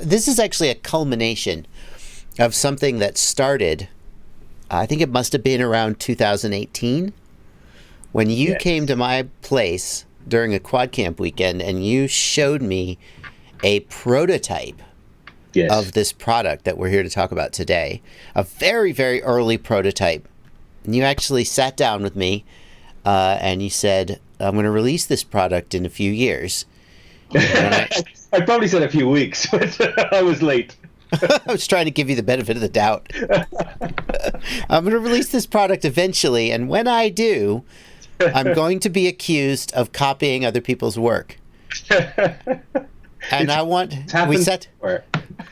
this is actually a culmination of something that started, I think it must have been around 2018, when you came to my place during a quad camp weekend and you showed me a prototype of this product that we're here to talk about today. A very, very early prototype. And you actually sat down with me and you said, I'm going to release this product in a few years. I probably said a few weeks, but I was late. I was trying to give you the benefit of the doubt. I'm going to release this product eventually, and when I do, I'm going to be accused of copying other people's work. And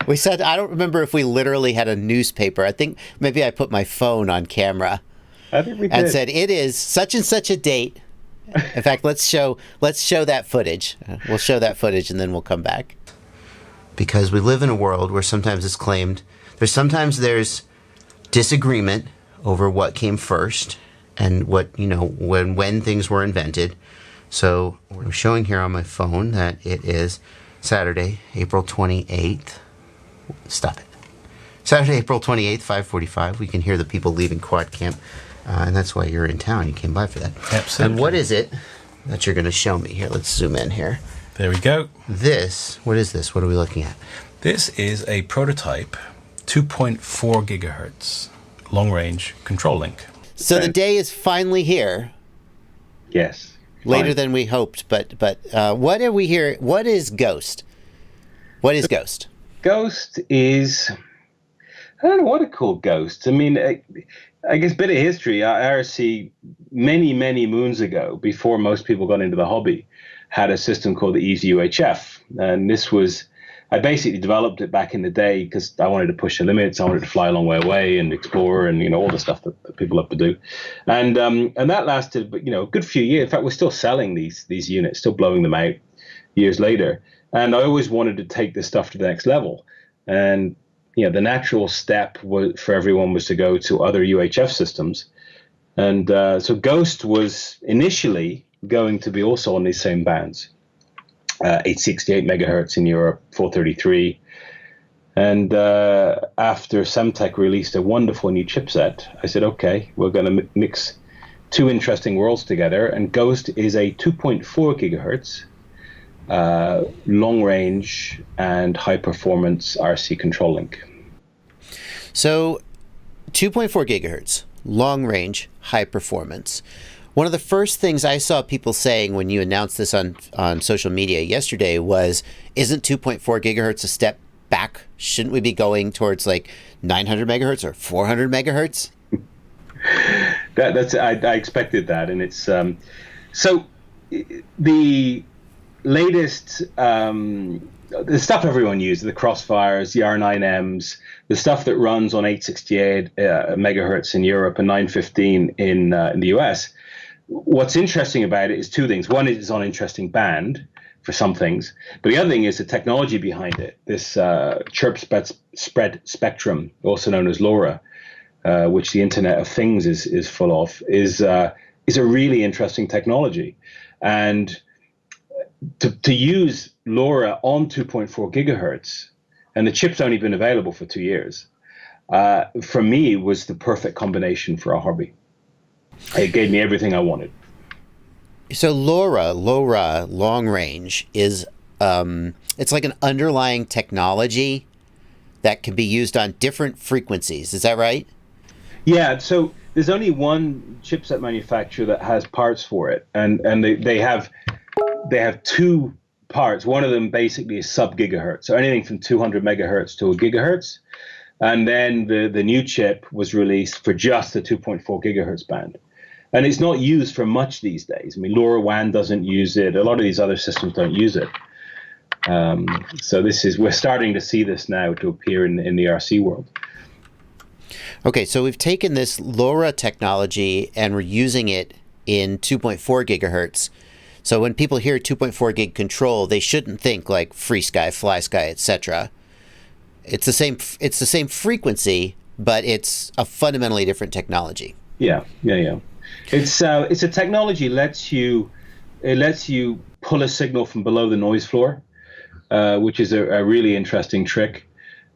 we said, I don't remember if we literally had a newspaper. I think maybe I put my phone on camera. I think we did. And said, it is such and such a date. In fact, let's show that footage. We'll show that footage and then we'll come back. Because we live in a world where sometimes it's claimed, there's disagreement over what came first and what, when things were invented. So I'm showing here on my phone that it is Saturday, April 28th. Stop it. Saturday, April 28th, 5:45. We can hear the people leaving quad camp. And that's why you're in town. You came by for that. Absolutely. And what is it that you're going to show me here? Let's zoom in here. There we go. What is this? What are we looking at? This is a prototype 2.4 gigahertz long-range control link. So the day is finally here. Yes. Later than we hoped, but what are we here? What is Ghost? What is Ghost? Ghost is, I don't know what to call Ghost. I mean, I guess a bit of history. IRC many, many moons ago, before most people got into the hobby, had a system called the Easy UHF. And this was, I basically developed it back in the day because I wanted to push the limits. I wanted to fly a long way away and explore and, all the stuff that people love to do. And that lasted, a good few years. In fact, we're still selling these units, still blowing them out years later. And I always wanted to take this stuff to the next level. And, the natural step for everyone was to go to other UHF systems. And so Ghost was initially going to be also on these same bands, 868 megahertz in Europe, 433. And after Semtech released a wonderful new chipset, I said, okay, we're going to mix two interesting worlds together. And Ghost is a 2.4 gigahertz long range and high performance RC control link. So 2.4 gigahertz, long range, high performance. One of the first things I saw people saying when you announced this on social media yesterday was, isn't 2.4 gigahertz a step back? Shouldn't we be going towards like 900 megahertz or 400 megahertz? I expected that. And it's so the latest the stuff everyone uses, the Crossfires, the R9Ms, the stuff that runs on 868 megahertz in Europe and 915 in the US. What's interesting about it is two things. One, it's on interesting band for some things, but the other thing is the technology behind it. This chirp spread spectrum, also known as LoRa, which the Internet of Things is full of, is a really interesting technology. And to use LoRa on 2.4 gigahertz, and the chip's only been available for 2 years, for me was the perfect combination for a hobby. It gave me everything I wanted. So LoRa, long range, is it's like an underlying technology that can be used on different frequencies. Is that right? Yeah. So there's only one chipset manufacturer that has parts for it, and they have two parts. One of them basically is sub gigahertz, so anything from 200 megahertz to a gigahertz. And then the new chip was released for just the 2.4 gigahertz band. And it's not used for much these days. I mean, LoRaWAN doesn't use it. A lot of these other systems don't use it. So we're starting to see this now to appear in the RC world. Okay, so we've taken this LoRa technology and we're using it in 2.4 gigahertz. So when people hear 2.4 gig control, they shouldn't think like FreeSky, FlySky, etc. It's the same frequency, but it's a fundamentally different technology. Yeah. It's a technology it lets you pull a signal from below the noise floor, which is a really interesting trick.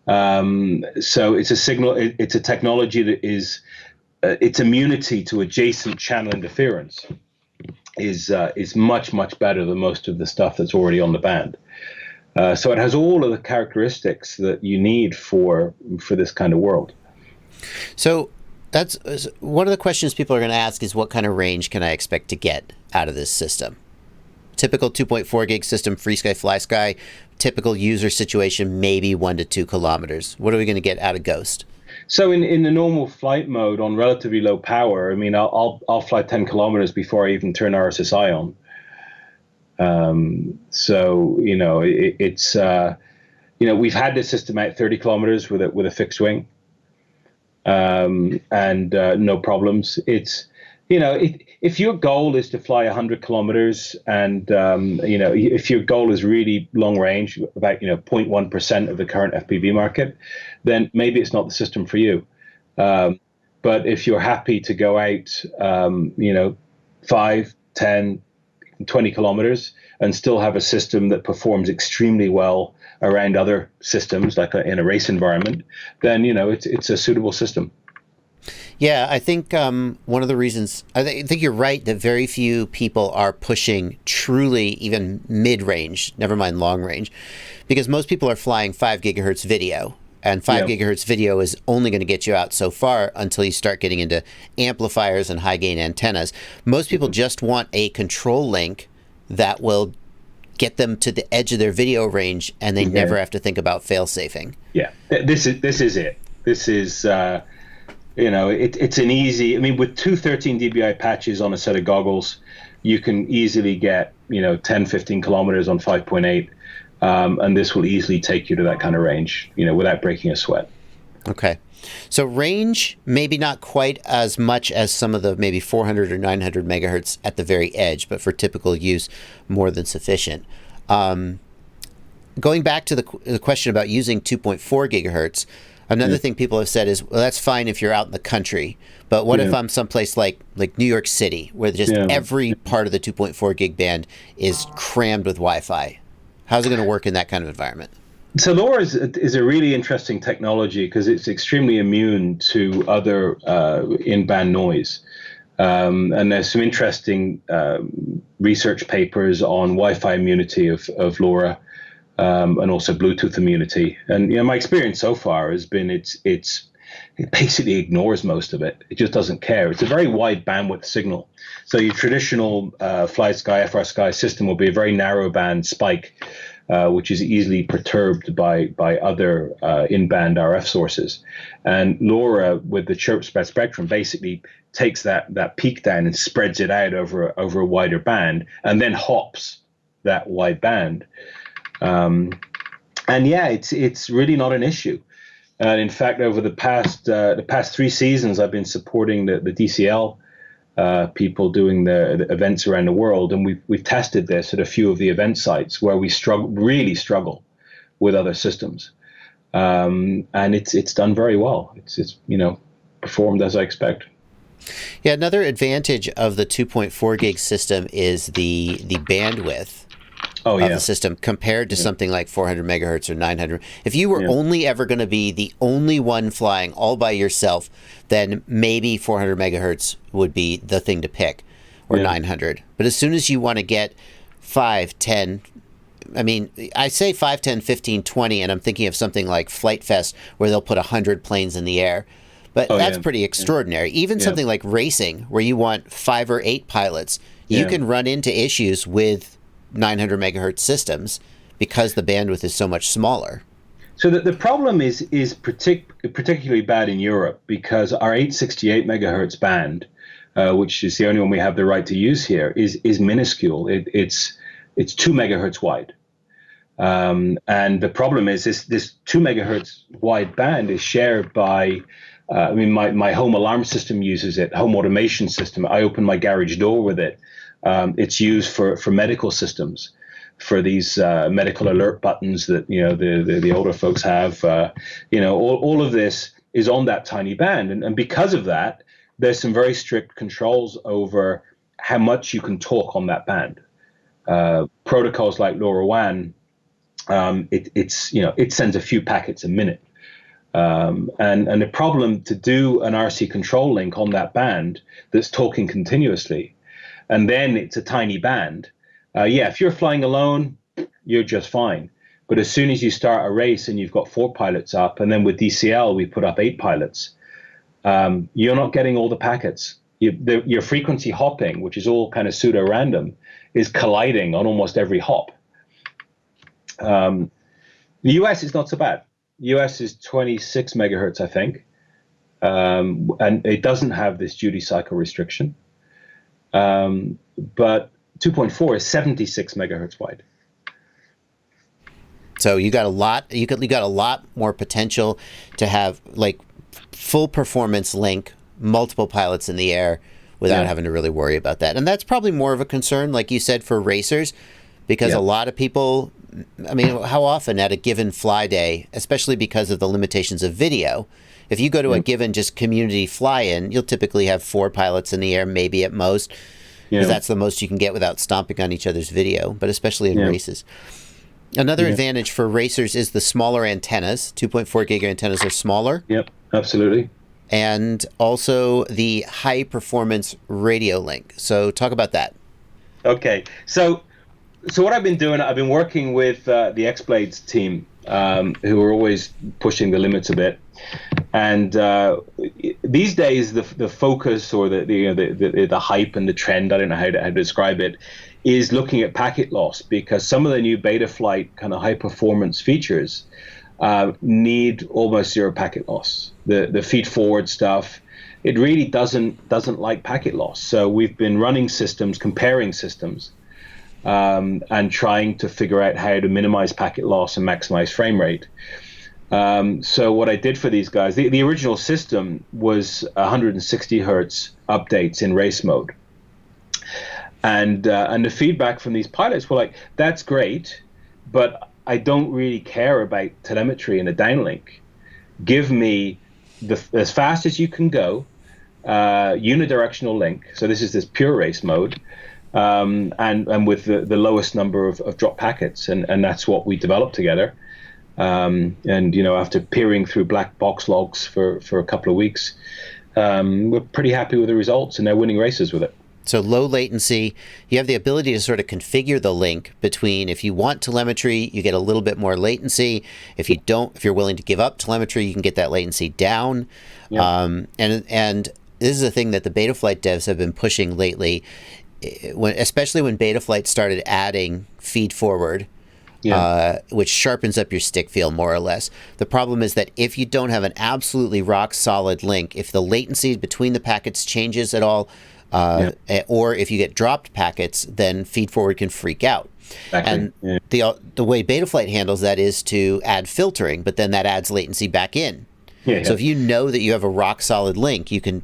So it's a signal. It's a technology that is its immunity to adjacent channel interference is much better than most of the stuff that's already on the band. So it has all of the characteristics that you need for this kind of world. So that's one of the questions people are going to ask is, what kind of range can I expect to get out of this system? Typical 2.4 gig system, free sky, fly sky, typical user situation, maybe 1 to 2 kilometers. What are we going to get out of Ghost? So in the normal flight mode on relatively low power, I mean, I'll fly 10 kilometers before I even turn RSSI on. So it's we've had this system out 30 kilometers with a fixed wing, and no problems. It's if your goal is to fly 100 kilometers, and if your goal is really long range, about 0.1% of the current FPV market, then maybe it's not the system for you. But if you're happy to go out 5, 10, 20 kilometers and still have a system that performs extremely well around other systems, like in a race environment, then it's a suitable system. Yeah, I think one of the reasons, I think you're right that very few people are pushing truly even mid-range, never mind long range, because most people are flying 5 gigahertz video, and 5 gigahertz video is only going to get you out so far until you start getting into amplifiers and high gain antennas. Most people just want a control link that will get them to the edge of their video range, and they never have to think about fail-safing. Yeah, this is it. This is it's an easy. I mean, with 213 dBi patches on a set of goggles, you can easily get 10, 15 kilometers on 5.8, and this will easily take you to that kind of range, without breaking a sweat. Okay, so range maybe not quite as much as some of the maybe 400 or 900 megahertz at the very edge, but for typical use, more than sufficient. Going back to the question about using 2.4 gigahertz. Another thing people have said is, well, that's fine if you're out in the country, but what if I'm someplace like New York City, where just every part of the 2.4 gig band is crammed with Wi-Fi? How's it going to work in that kind of environment? So LoRa is a really interesting technology because it's extremely immune to other in-band noise. And there's some interesting research papers on Wi-Fi immunity of LoRa. And also Bluetooth immunity. And my experience so far has been it basically ignores most of it. It just doesn't care. It's a very wide bandwidth signal. So your traditional fly sky, FR sky system will be a very narrow band spike, which is easily perturbed by other in-band RF sources. And LoRa, with the chirp spread spectrum, basically takes that peak down and spreads it out over a wider band, and then hops that wide band. And yeah, it's really not an issue. And in fact, over the past 3 seasons, I've been supporting the DCL people doing the events around the world, and we've tested this at a few of the event sites where we really struggle with other systems, and it's done very well. It's performed as I expect. Yeah, another advantage of the 2.4 gig system is the bandwidth. Of the system compared to something like 400 megahertz or 900. If you were only ever going to be the only one flying all by yourself, then maybe 400 megahertz would be the thing to pick, or 900. But as soon as you want to get 5, 10, I mean, I say 5, 10, 15, 20, and I'm thinking of something like Flight Fest where they'll put 100 planes in the air. But that's pretty extraordinary. Even something like racing where you want 5 or 8 pilots, you can run into issues with 900 megahertz systems because the bandwidth is so much smaller. So the problem is particularly bad in Europe because our 868 megahertz band, which is the only one we have the right to use here, is minuscule. It's 2 megahertz wide. And the problem is this 2 megahertz wide band is shared by my home alarm system uses it, home automation system. I open my garage door with it. It's used for medical systems, for these medical alert buttons that the older folks have. All of this is on that tiny band, and because of that, there's some very strict controls over how much you can talk on that band. Protocols like LoRaWAN it sends a few packets a minute. And the problem to do an RC control link on that band that's talking continuously, and then it's a tiny band. If you're flying alone, you're just fine. But as soon as you start a race and you've got 4 pilots up, and then with DCL we put up 8 pilots, you're not getting all the packets. Your frequency hopping, which is all kind of pseudo-random, is colliding on almost every hop. The US is not so bad. US is 26 megahertz, I think, and it doesn't have this duty cycle restriction. But 2.4 is 76 megahertz wide. So you got a lot. You got a lot more potential to have like full performance link, multiple pilots in the air without having to really worry about that. And that's probably more of a concern, like you said, for racers, because a lot of people. I mean, how often at a given fly day, especially because of the limitations of video, if you go to a given just community fly-in, you'll typically have 4 pilots in the air, maybe at most, because that's the most you can get without stomping on each other's video, but especially in races. Another advantage for racers is the smaller antennas. 2.4 gig antennas are smaller. Yep, absolutely. And also the high-performance radio link. So talk about that. Okay, so what I've been doing, I've been working with the X-Blades team, who are always pushing the limits a bit. And these days, the focus or the hype and the trend, I don't know how to describe it, is looking at packet loss, because some of the new Betaflight kind of high performance features need almost 0 packet loss. The feed forward stuff, it really doesn't like packet loss. So we've been running systems, comparing systems, and trying to figure out how to minimize packet loss and maximize frame rate. So what I did for these guys, the original system was 160 hertz updates in race mode. And the feedback from these pilots were like, that's great, but I don't really care about telemetry and a downlink. Give me as fast as you can go, unidirectional link. So this is this pure race mode. And with the lowest number of drop packets, and that's what we developed together. And after peering through black box logs for a couple of weeks, we're pretty happy with the results, and they're winning races with it. So low latency, you have the ability to sort of configure the link between, if you want telemetry, you get a little bit more latency. If you don't, if you're willing to give up telemetry, you can get that latency down. And this is a thing that the Betaflight devs have been pushing lately. Especially when Betaflight started adding feed forward, which sharpens up your stick feel more or less. The problem is that if you don't have an absolutely rock solid link, if the latency between the packets changes at all, or if you get dropped packets, then feed forward can freak out. Exactly. And the way Betaflight handles that is to add filtering, but then that adds latency back in. So if you know that you have a rock solid link, you can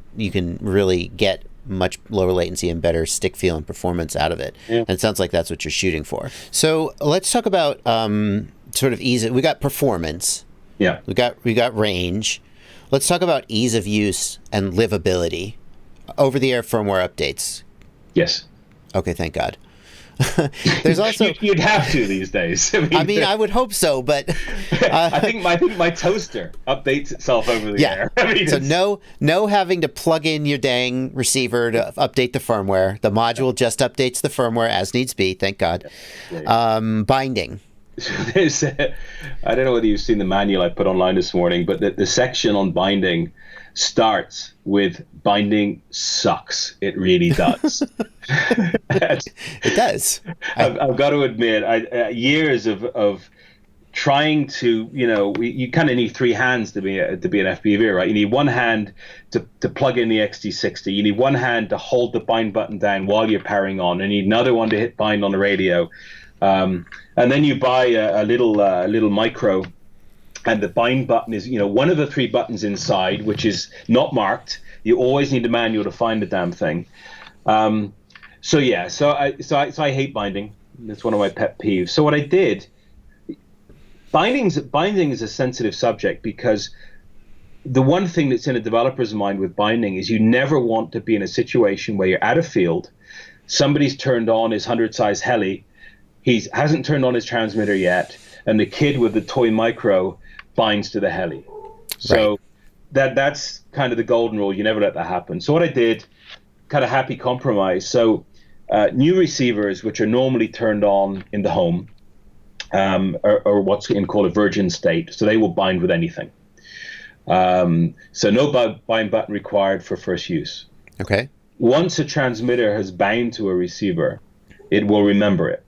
really get much lower latency and better stick feel and performance out of it. And it sounds like that's what you're shooting for. So let's talk about sort of ease. We got performance. We got range. Let's talk about ease of use and livability. Over-the-air firmware updates. Yes. Okay, thank God. There's also you'd have to these days. I mean, I would hope so, but I think my toaster updates itself over the air. So no having to plug in your dang receiver to update the firmware. The module just updates the firmware as needs be. Thank God. Binding. There's I don't know whether you've seen the manual I put online this morning, but the section on binding starts with "binding sucks." It really does. It does. I've got to admit, years of trying to, you kind of need 3 hands to be an FPV, right? You need one hand to plug in the XT60. You need one hand to hold the bind button down while you're powering on, and you need another one to hit bind on the radio. And then you buy a little micro, and the bind button is, one of the 3 buttons inside, which is not marked. You always need a manual to find the damn thing. So I hate binding. That's one of my pet peeves. So what I did, binding is a sensitive subject, because the one thing that's in a developer's mind with binding is you never want to be in a situation where you're at a field, somebody's turned on his 100 size heli, he hasn't turned on his transmitter yet, and the kid with the toy micro binds to the heli. So that's kind of the golden rule. You never let that happen. So what I did, kind of happy compromise. So new receivers, which are normally turned on in the home, are what's called a virgin state. So they will bind with anything. So no bind button required for first use. Okay. Once a transmitter has bound to a receiver, it will remember it.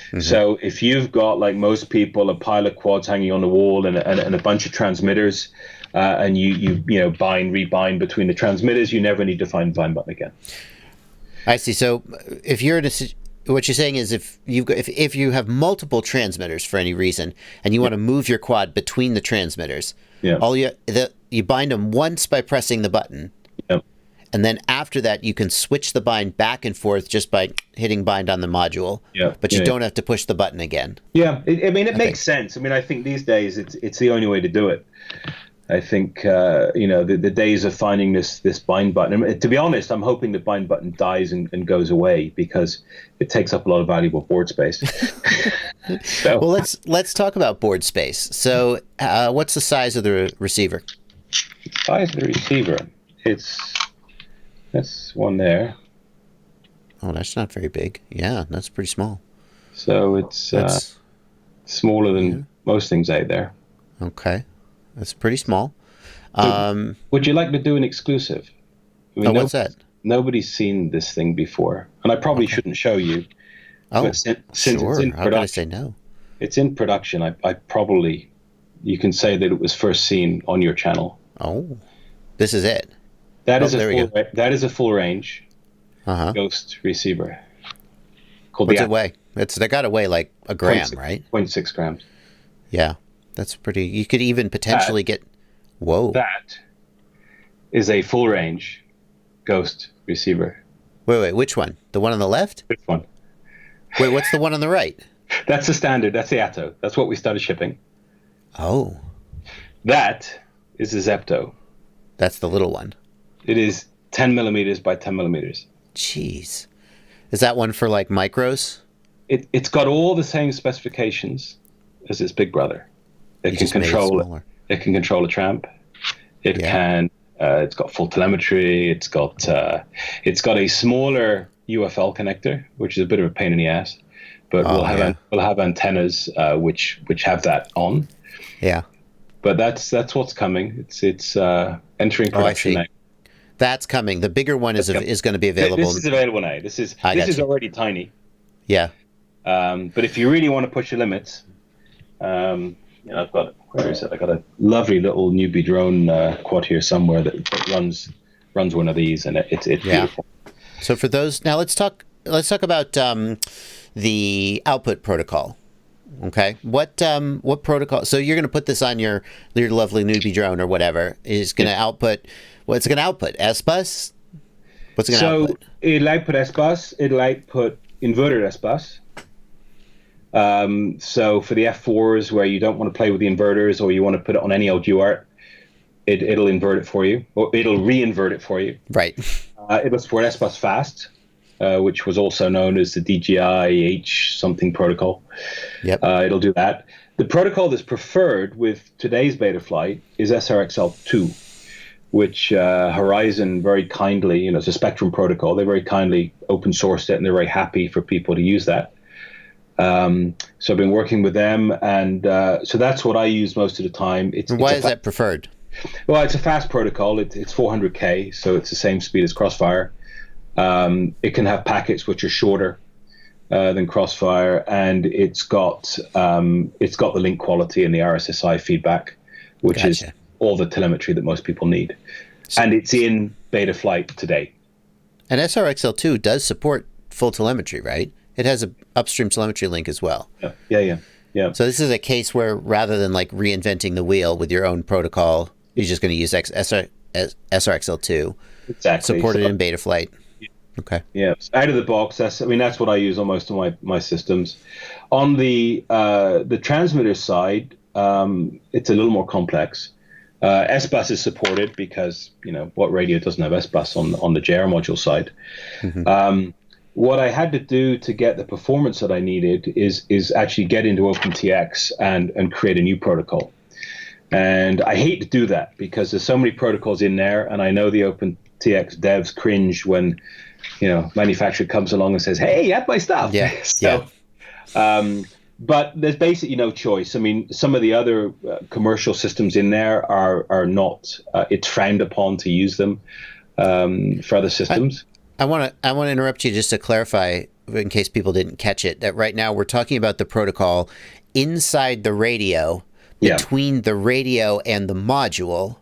Mm-hmm. So if you've got, like most people, a pile of quads hanging on the wall and a bunch of transmitters, and you bind, rebind between the transmitters, you never need to find the bind button again. I see. So if you're in what you're saying is if you have multiple transmitters for any reason and you want to move your quad between the transmitters, you bind them once by pressing the button. Yep. And then after that, you can switch the bind back and forth just by hitting bind on the module. Yeah. But you don't have to push the button again. Yeah. It makes sense. I mean, I think these days it's the only way to do it. I think, the days of finding this bind button, and to be honest, I'm hoping the bind button dies and goes away because it takes up a lot of valuable board space. So. Well, let's talk about board space. So what's the size of the receiver? Size of the receiver? That's one there. Oh, that's not very big. Yeah, that's pretty small. So it's smaller than most things out there. Okay. That's pretty small. Would you like to do an exclusive? I mean, what's that? Nobody's seen this thing before, and I probably shouldn't show you. Oh, but since sure. It's in How can I say no? It's in production. I probably, you can say that it was first seen on your channel. Oh, this is it. That is a full range Ghost receiver. What's it weigh? They got to weigh like a gram, right? 0.6 grams. Yeah. That's pretty. You could even potentially get. Whoa. That is a full range Ghost receiver. Wait. Which one? The one on the left? This one. Wait, what's the one on the right? That's the standard. That's the Atto. That's what we started shipping. Oh. That is the Zepto. That's the little one. It is 10 millimeters by 10 millimeters. Jeez. Is that one for like micros? It's got all the same specifications as its big brother. It can control a tramp. It's got full telemetry. It's got a smaller UFL connector, which is a bit of a pain in the ass, but we'll have antennas which have that on. Yeah. But that's what's coming. It's entering production now. That's coming. The bigger one is going to be available. This is available now. This is already tiny. Yeah. But if you really want to push your limits, I've got, where is it? I got a lovely little newbie drone quad here somewhere that runs one of these, and it's beautiful. So for those, now let's talk about the output protocol. Okay, what protocol? So you're going to put this on your lovely newbie drone or whatever is going to output. What's it going to output? S-bus? What's it going to output? It'll output S-bus. It'll output inverted S-bus. So for the F4s where you don't want to play with the inverters or you want to put it on any old UART, it'll invert it for you, or it'll re-invert it for you. Right. It'll support S-bus fast, which was also known as the DJI H something protocol. Yep. It'll do that. The protocol that's preferred with today's Betaflight is SRXL2, which Horizon very kindly, it's a Spectrum protocol. They very kindly open sourced it, and they're very happy for people to use that. So I've been working with them, and so that's what I use most of the time. Why is that preferred? Well, it's a fast protocol. It's 400K, so it's the same speed as Crossfire. It can have packets which are shorter than Crossfire, and it's got the link quality and the RSSI feedback, which is all the telemetry that most people need. And it's in Betaflight today. And SRXL2 does support full telemetry, right? It has an upstream telemetry link as well. Yeah. So this is a case where rather than like reinventing the wheel with your own protocol, you're just going to use SRXL2. Exactly. Supported in Betaflight. Okay. Yeah, out of the box. That's what I use on most of my systems. On the transmitter side, it's a little more complex. S-bus is supported because what radio doesn't have S-bus on the JR module side. Mm-hmm. what I had to do to get the performance that I needed is actually get into OpenTX and create a new protocol. And I hate to do that because there's so many protocols in there, and I know the OpenTX devs cringe when, manufacturer comes along and says, "Hey, add my stuff." Yeah. So, but there's basically no choice. I mean, some of the other commercial systems in there are not. It's frowned upon to use them for other systems. I want to interrupt you just to clarify, in case people didn't catch it, that right now we're talking about the protocol inside the radio, between the radio and the module,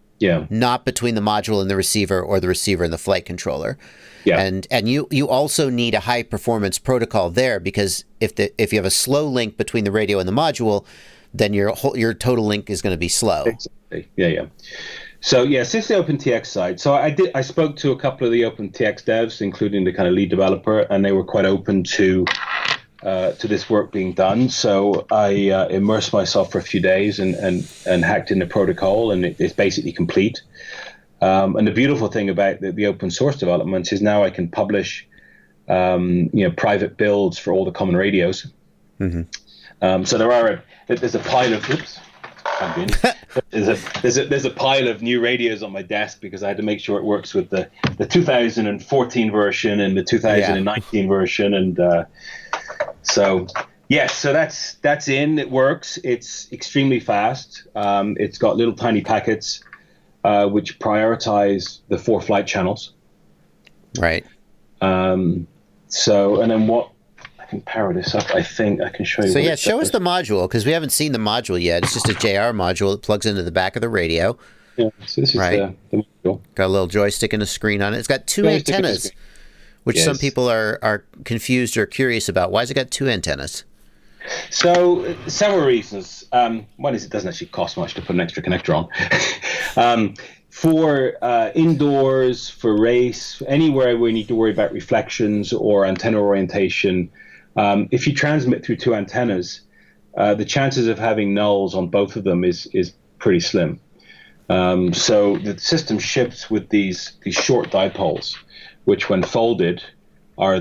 not between the module and the receiver, or the receiver and the flight controller. Yeah. And you also need a high performance protocol there, because if you have a slow link between the radio and the module, then your total link is going to be slow. Exactly. Yeah. So since the OpenTX side, so I spoke to a couple of the OpenTX devs, including the kind of lead developer, and they were quite open to this work being done. So I immersed myself for a few days and hacked in the protocol, and it's basically complete. And the beautiful thing about the open source developments is now I can publish, private builds for all the common radios. Mm-hmm. So there's a pile of there's a pile of new radios on my desk because I had to make sure it works with the 2014 version and the 2019 version, and so that's in. It works. It's extremely fast. It's got little tiny packets which prioritize the 4 flight channels. Right. So, and then what? I can power this up. I think I can show you. So show us the module, because we haven't seen the module yet. It's just a JR module that plugs into the back of the radio. Yeah, so this is the module. Got a little joystick and a screen on it. It's got 2 antennas, which some people are confused or curious about. Why has it got 2 antennas? So several reasons. One is it doesn't actually cost much to put an extra connector on. For indoors, for race, anywhere where you need to worry about reflections or antenna orientation, if you transmit through 2 antennas, the chances of having nulls on both of them is pretty slim. So the system ships with these short dipoles, which when folded are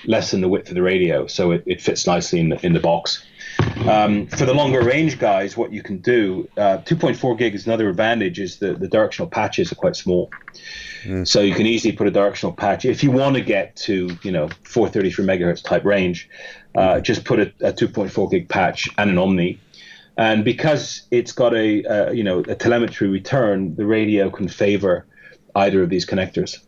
less than the width of the radio, so it fits nicely in the box. For the longer range guys, what you can do, 2.4 gig is another advantage, is the directional patches are quite small. So you can easily put a directional patch. If you want to get to 433 megahertz type range, just put a 2.4 gig patch and an Omni. And because it's got a telemetry return, the radio can favor either of these connectors.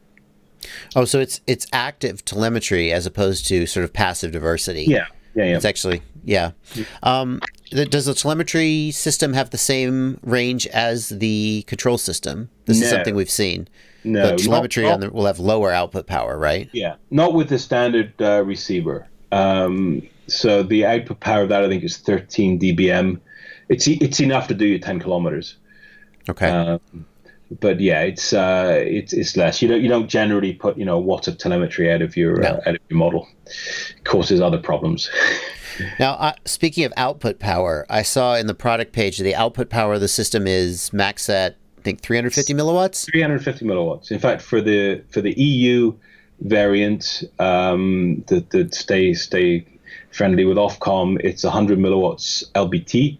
Oh, so it's active telemetry as opposed to sort of passive diversity. Yeah. It's actually, does the telemetry system have the same range as the control system? This is something we've seen. No, the telemetry will have lower output power, right? Yeah, not with the standard receiver. So the output power of that, I think, is 13 dBm. It's enough to do you 10 kilometers. Okay. But it's less. You don't generally put watts of telemetry out of your model. It causes other problems. Now, speaking of output power, I saw in the product page the output power of the system is max at, I think, 350 milliwatts. 350 milliwatts. In fact, for the EU variant, that stay friendly with Ofcom, it's 100 milliwatts LBT.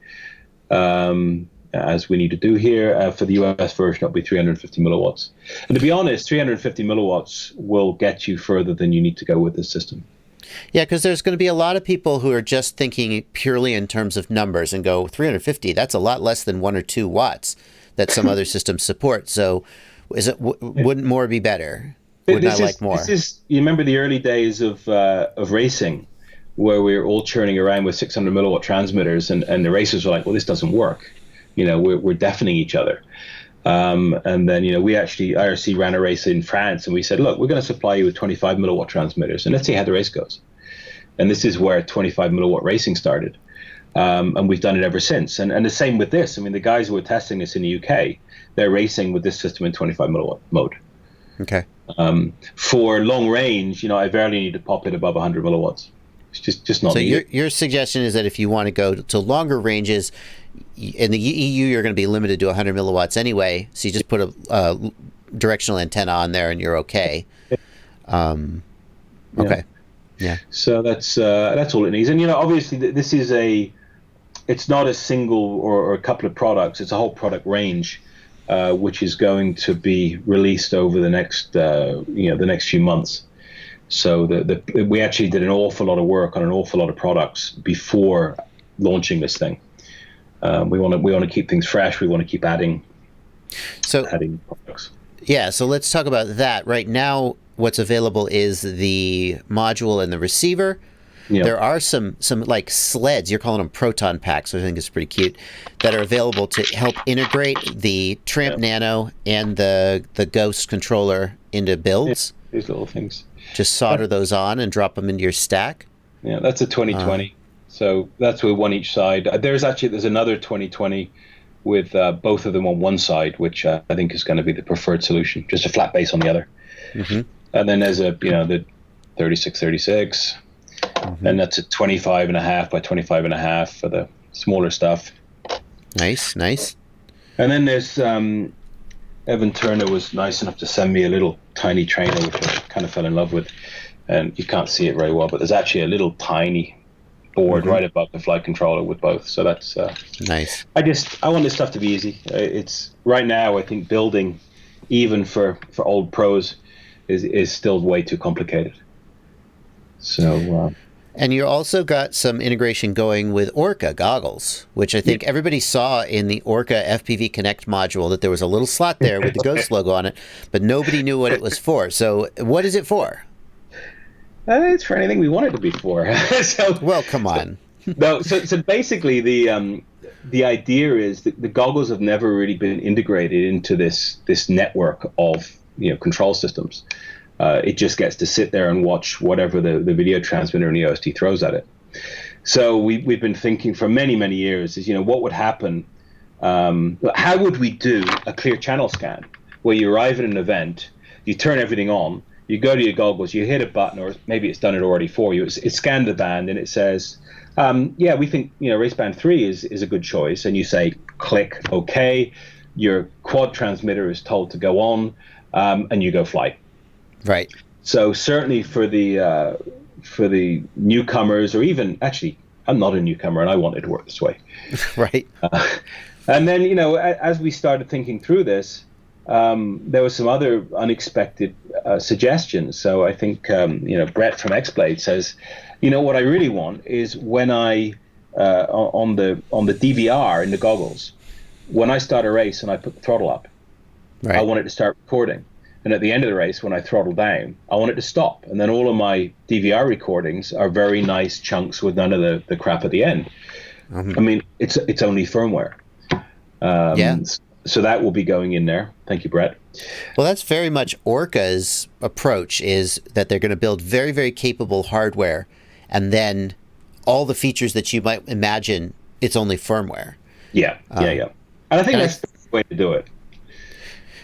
As we need to do here. For the US version, it'll be 350 milliwatts. And to be honest, 350 milliwatts will get you further than you need to go with this system. Yeah, because there's going to be a lot of people who are just thinking purely in terms of numbers and go, 350, that's a lot less than 1 or 2 watts that some other systems support. So wouldn't more be better? Wouldn't I like more? You remember the early days of racing, where we were all churning around with 600 milliwatt transmitters, and the racers were like, well, this doesn't work. We're deafening each other. And then, we actually, IRC ran a race in France, and we said, look, we're going to supply you with 25 milliwatt transmitters, and let's see how the race goes. And this is where 25 milliwatt racing started. And we've done it ever since. And the same with this. I mean, the guys who are testing this in the UK, they're racing with this system in 25 milliwatt mode. Okay. For long range, I barely need to pop it above 100 milliwatts. It's just not needed. So your suggestion is that if you want to go to longer ranges, in the EU, you're going to be limited to 100 milliwatts anyway, so you just put a directional antenna on there and you're okay. Okay. Yeah. So that's all it needs. And obviously, this is it's not a single or a couple of products. It's a whole product range, which is going to be released over the next the next few months. So we actually did an awful lot of work on an awful lot of products before launching this thing. We want to keep things fresh. We want to keep adding products. Yeah, so let's talk about that. Right now, what's available is the module and the receiver. Yep. There are some like sleds, you're calling them Proton packs, which I think is pretty cute, that are available to help integrate the Tramp Nano and the Ghost controller into builds. Yeah, these little things. Just solder those on and drop them into your stack. Yeah, that's a 2020. So that's with one each side. There's another 2020 with both of them on one side, which I think is going to be the preferred solution, just a flat base on the other. Mm-hmm. And then there's the 3636, and that's a 25.5 by 25.5 for the smaller stuff. Nice. And then there's Evan Turner was nice enough to send me a little tiny trainer, which I kind of fell in love with. And you can't see it very well, but there's actually a little tiny board right above the flight controller with both. So that's nice. I want this stuff to be easy. It's right now, I think building even for old pros is still way too complicated. So and you also got some integration going with Orca goggles, which I think everybody saw in the Orca FPV Connect module, that there was a little slot there with the Ghost logo on it, but nobody knew what it was for. So what is it for? It's for anything we want it to be for. Well, come on. So basically the idea is that the goggles have never really been integrated into this network of control systems. It just gets to sit there and watch whatever the video transmitter and the OST throws at it. So we've been thinking for many, many years is, what would happen? How would we do a clear channel scan where you arrive at an event, you turn everything on, you go to your goggles, you hit a button, or maybe it's done it already for you. It scanned the band and it says, we think race band 3 is a good choice. And you say, click OK. Your quad transmitter is told to go on, and you go fly. Right. So certainly for the newcomers, or even actually, I'm not a newcomer and I want it to work this way. Right. And then as we started thinking through this, there were some other unexpected suggestions. So I think Brett from X-Blade says, what I really want is when I on the DVR in the goggles, when I start a race and I put the throttle up, I want it to start recording. And at the end of the race, when I throttle down, I want it to stop. And then all of my DVR recordings are very nice chunks with none of the crap at the end. I mean, it's only firmware. So that will be going in there. Thank you, Brett. Well, that's very much Orca's approach, is that they're going to build very, very capable hardware, and then all the features that you might imagine, it's only firmware. Yeah. And I think that's the way to do it.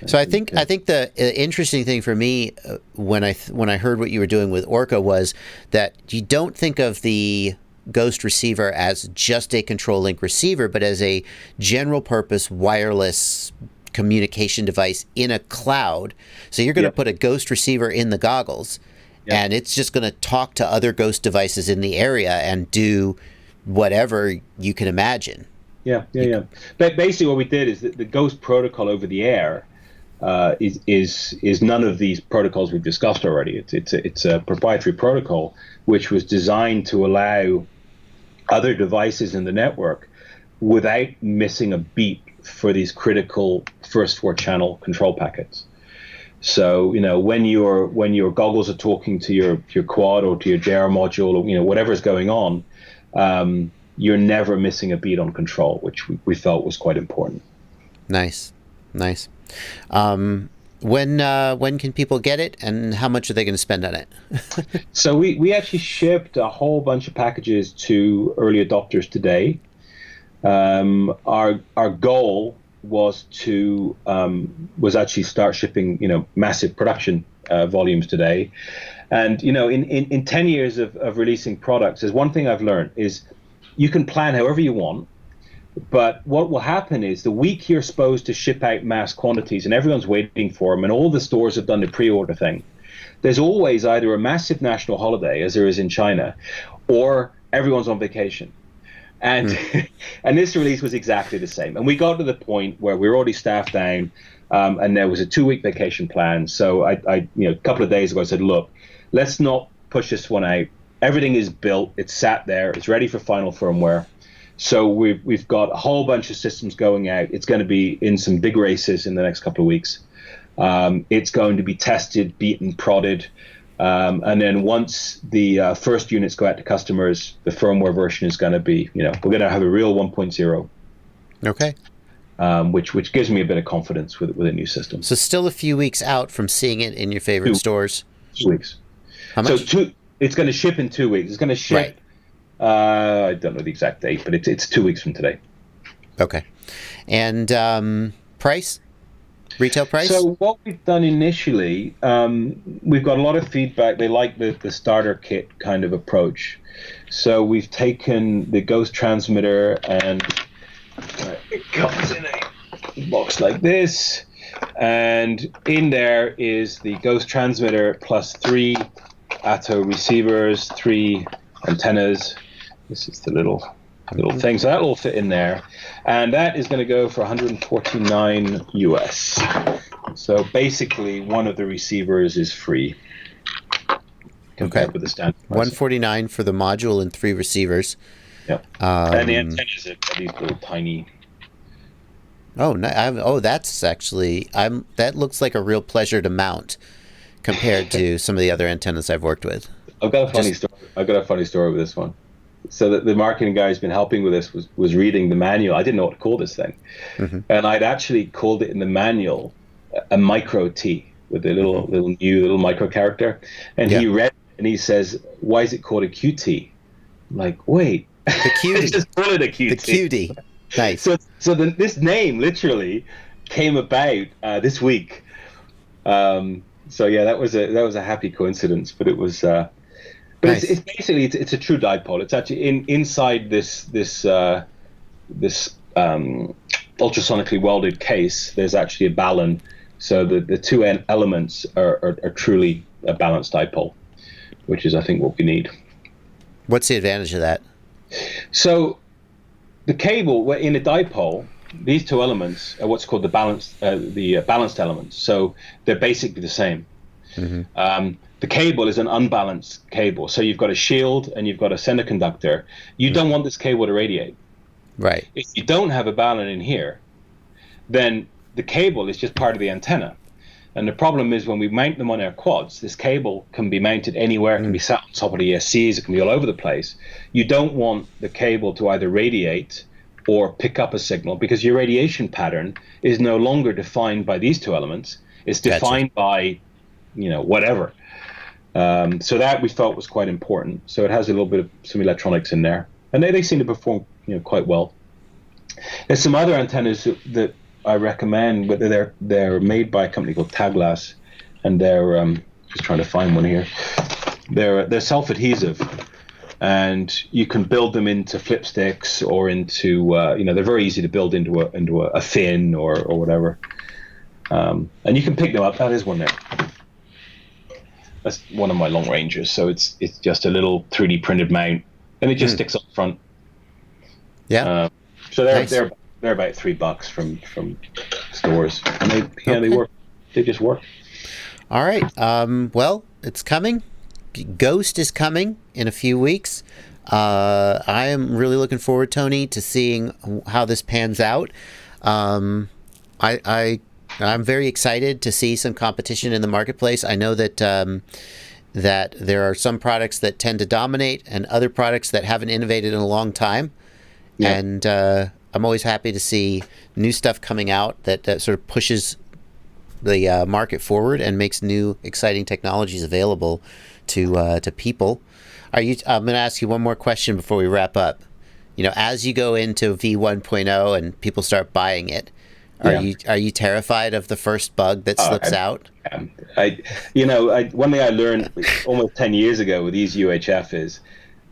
So I think the interesting thing for me when I heard what you were doing with Orca was that you don't think of the Ghost receiver as just a control link receiver, but as a general purpose wireless communication device in a cloud. So you're going to put a Ghost receiver in the goggles, and it's just going to talk to other Ghost devices in the area and do whatever you can imagine. Yeah. But basically what we did is that the Ghost protocol over the air is none of these protocols we've discussed already. It's a proprietary protocol which was designed to allow other devices in the network without missing a beat for these critical first 4-channel control packets. So when your goggles are talking to your quad or to your JR module, or whatever's going on, you're never missing a beat on control, which we felt was quite important. Nice. When can people get it, and how much are they going to spend on it? So we actually shipped a whole bunch of packages to early adopters today. Our goal was to actually start shipping massive production volumes today. And in 10 years of releasing products, there's one thing I've learned is you can plan however you want. But what will happen is the week you're supposed to ship out mass quantities and everyone's waiting for them and all the stores have done the pre-order thing, there's always either a massive national holiday, as there is in China, or everyone's on vacation. And and this release was exactly the same. And we got to the point where we were already staffed down, and there was a 2-week vacation plan. So I a couple of days ago, I said, look, let's not push this one out. Everything is built. It's sat there. It's ready for final firmware. So we've got a whole bunch of systems going out. It's going to be in some big races in the next couple of weeks. It's going to be tested, beaten, prodded. And then once the first units go out to customers, the firmware version is going to be, we're going to have a real 1.0. Okay. Which gives me a bit of confidence with a new system. So still a few weeks out from seeing it in your favorite stores. 2 weeks. How much? So it's going to ship in 2 weeks. It's going to ship. Right. I don't know the exact date, but it's 2 weeks from today. Okay. And price? Retail price? So what we've done initially, we've got a lot of feedback. They like the starter kit kind of approach. So we've taken the Ghost transmitter, and it comes in a box like this. And in there is the Ghost transmitter plus 3 Atto receivers, 3 antennas. This is the little thing. So that will fit in there. And that is going to go for $149 US. So basically, one of the receivers is free compared with the standard price. $149 for the module and 3 receivers. Yeah. And the antennas are these little tiny. That's actually that looks like a real pleasure to mount compared to some of the other antennas I've worked with. I've got a funny story with this one. So the marketing guy who's been helping with this was reading the manual. I didn't know what to call this thing, and I'd actually called it in the manual a micro T with a little micro character, and he read it and he says, "Why is it called a QT?" I'm like, wait, the QT. Just call it a QT. The QT. Nice. So this name literally came about this week. So yeah, that was a happy coincidence, but it was. But nice. It's basically it's a true dipole. It's actually inside this ultrasonically welded case. There's actually a balun, so the two elements are truly a balanced dipole, which is I think what we need. What's the advantage of that? So the cable in a dipole, these two elements are what's called the balanced elements. So they're basically the same. The cable is an unbalanced cable. So you've got a shield and you've got a semiconductor. You don't want this cable to radiate. Right. If you don't have a balun in here, then the cable is just part of the antenna. And the problem is when we mount them on our quads, this cable can be mounted anywhere. It can be sat on top of the ESCs. It can be all over the place. You don't want the cable to either radiate or pick up a signal because your radiation pattern is no longer defined by these two elements. It's defined by, whatever. So that we felt was quite important. So it has a little bit of some electronics in there, and they seem to perform quite well. There's some other antennas that I recommend, but they're made by a company called Taglass, and they're just trying to find one here. They're self-adhesive, and you can build them into flip sticks or into they're very easy to build into a fin or whatever, and you can pick them up. That is one there. That's one of my long rangers, so it's just a little 3D printed mount, and it just sticks up front. Yeah. So they're about $3 from stores, and they work. They just work. All right. Well, it's coming. Ghost is coming in a few weeks. I am really looking forward, Tony, to seeing how this pans out. I'm very excited to see some competition in the marketplace. I know that that there are some products that tend to dominate and other products that haven't innovated in a long time. Yeah. And I'm always happy to see new stuff coming out that sort of pushes the market forward and makes new exciting technologies available to people. I'm going to ask you one more question before we wrap up. As you go into V1.0 and people start buying it, are you terrified of the first bug that slips out? One thing I learned almost 10 years ago with these UHF is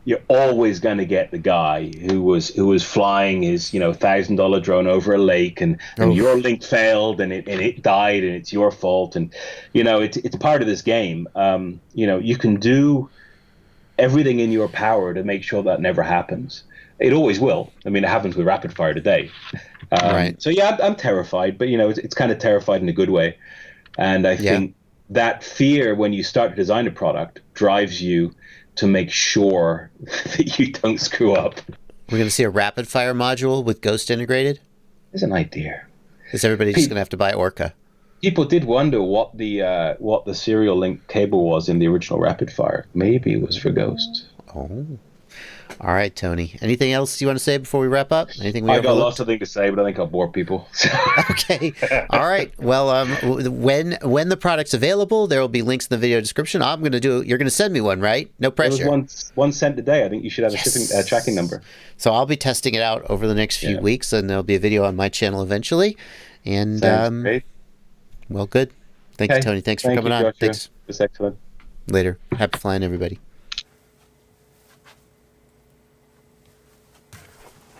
you're always going to get the guy who was flying his $1,000 drone over a lake, and your link failed, and it died, and it's your fault, and it's part of this game. You can do everything in your power to make sure that never happens. It always will. I mean, it happens with rapid fire today. Right. So yeah, I'm terrified, but it's kind of terrified in a good way, and I think that fear when you start to design a product drives you to make sure that you don't screw up. We're going to see a rapid fire module with Ghost integrated? There's an idea. Is everybody just going to have to buy Orca? People did wonder what the serial link cable was in the original rapid fire. Maybe it was for Ghost. Oh. All right, Tony. Anything else you want to say before we wrap up? Anything we I got overlooked? lots of things to say, but I think I'll bore people. Okay. All right. Well, when the product's available, there will be links in the video description. You're going to send me one, right? No pressure. There was one sent today. I think you should have a shipping tracking number. So I'll be testing it out over the next few weeks, and there'll be a video on my channel eventually. And great. Well, good. Thank you, Tony. Thanks for coming on. Joshua. Thanks. It's excellent. Later. Happy flying, everybody.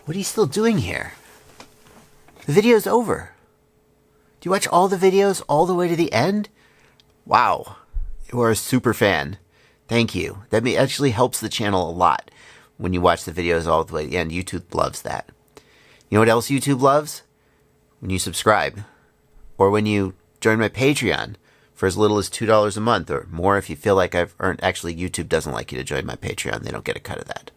What are you still doing here? The video's over. Do you watch all the videos all the way to the end? Wow. You are a super fan. Thank you. That actually helps the channel a lot when you watch the videos all the way to the end. YouTube loves that. You know what else YouTube loves? When you subscribe. Or when you join my Patreon for as little as $2 a month, or more if you feel like I've earned. Actually, YouTube doesn't like you to join my Patreon. They don't get a cut of that.